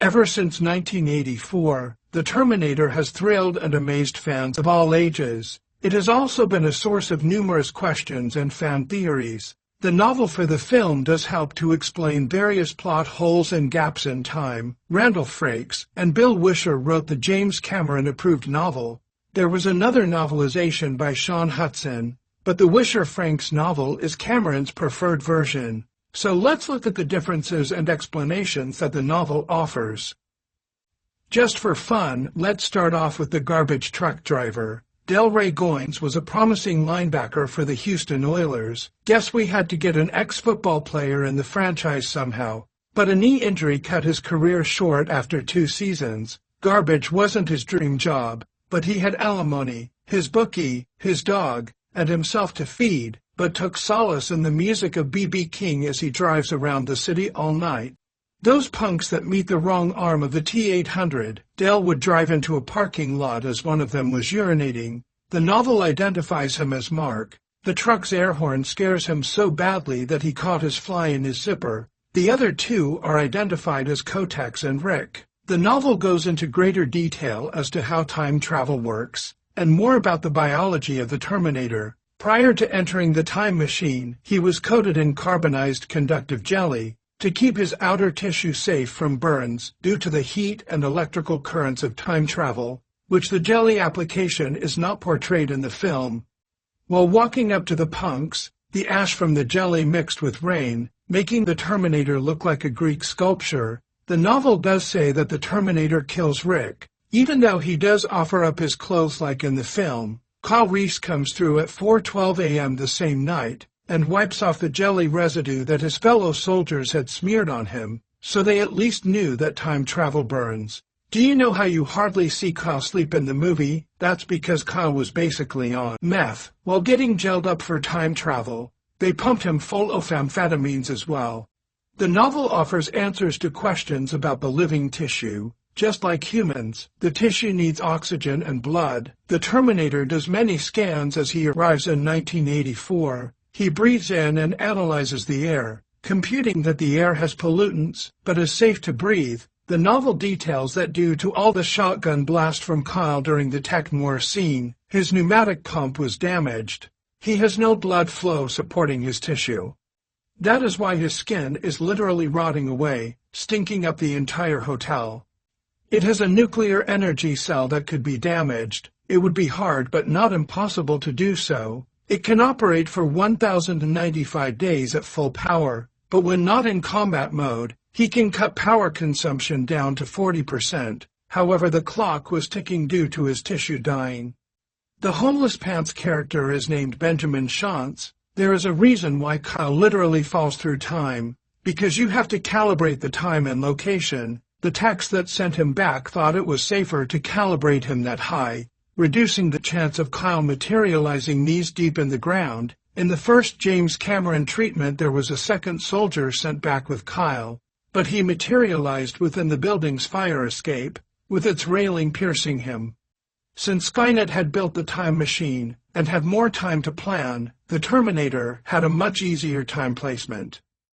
Ever since 1984, The Terminator has thrilled and amazed fans of all ages. It has also been a source of numerous questions and fan theories. The novel for the film does help to explain various plot holes and gaps in time. Randall Frakes and Bill Wisher wrote the James Cameron-approved novel. There was another novelization by Shaun Hutson, but the Wisher-Frakes novel is Cameron's preferred version. So let's look at the differences and explanations that the novel offers. Just for fun, let's start off with the garbage truck driver. Delray Goines was a promising linebacker for the Houston Oilers. Guess we had to get an ex-football player in the franchise somehow. But a knee injury cut his career short after 2 seasons. Garbage wasn't his dream job, but he had alimony, his bookie, his dog, and himself to feed, but took solace in the music of B.B. King as he drives around the city all night. Those punks that meet the wrong arm of the T-800, Dale would drive into a parking lot as one of them was urinating. The novel identifies him as Mark. The truck's air horn scares him so badly that he caught his fly in his zipper. The other 2 are identified as Kotex and Rick. The novel goes into greater detail as to how time travel works, and more about the biology of the Terminator. Prior to entering the time machine, he was coated in carbonized conductive jelly to keep his outer tissue safe from burns due to the heat and electrical currents of time travel, which the jelly application is not portrayed in the film. While walking up to the punks, the ash from the jelly mixed with rain, making the Terminator look like a Greek sculpture. The novel does say that the Terminator kills Rick, even though he does offer up his clothes like in the film. Kyle Reese comes through at 4:12 a.m. the same night and wipes off the jelly residue that his fellow soldiers had smeared on him, so they at least knew that time travel burns. Do you know how you hardly see Kyle sleep in the movie? That's because Kyle was basically on meth while getting gelled up for time travel. They pumped him full of amphetamines as well. The novel offers answers to questions about the living tissue. Just like humans, the tissue needs oxygen and blood. The Terminator does many scans as he arrives in 1984. He breathes in and analyzes the air, computing that the air has pollutants, but is safe to breathe. The novel details that due to all the shotgun blast from Kyle during the tech war scene, his pneumatic pump was damaged. He has no blood flow supporting his tissue. That is why his skin is literally rotting away, stinking up the entire hotel. It has a nuclear energy cell that could be damaged. It would be hard but not impossible to do so. It can operate for 1,095 days at full power, but when not in combat mode, he can cut power consumption down to 40%. However, the clock was ticking due to his tissue dying. The homeless pants character is named Benjamin Shantz. There is a reason why Kyle literally falls through time, because you have to calibrate the time and location. The techs that sent him back thought it was safer to calibrate him that high, reducing the chance of Kyle materializing knees deep in the ground. In the first James Cameron treatment, there was a second soldier sent back with Kyle, but he materialized within the building's fire escape, with its railing piercing him. Since Skynet had built the time machine and had more time to plan, the Terminator had a much easier time placement.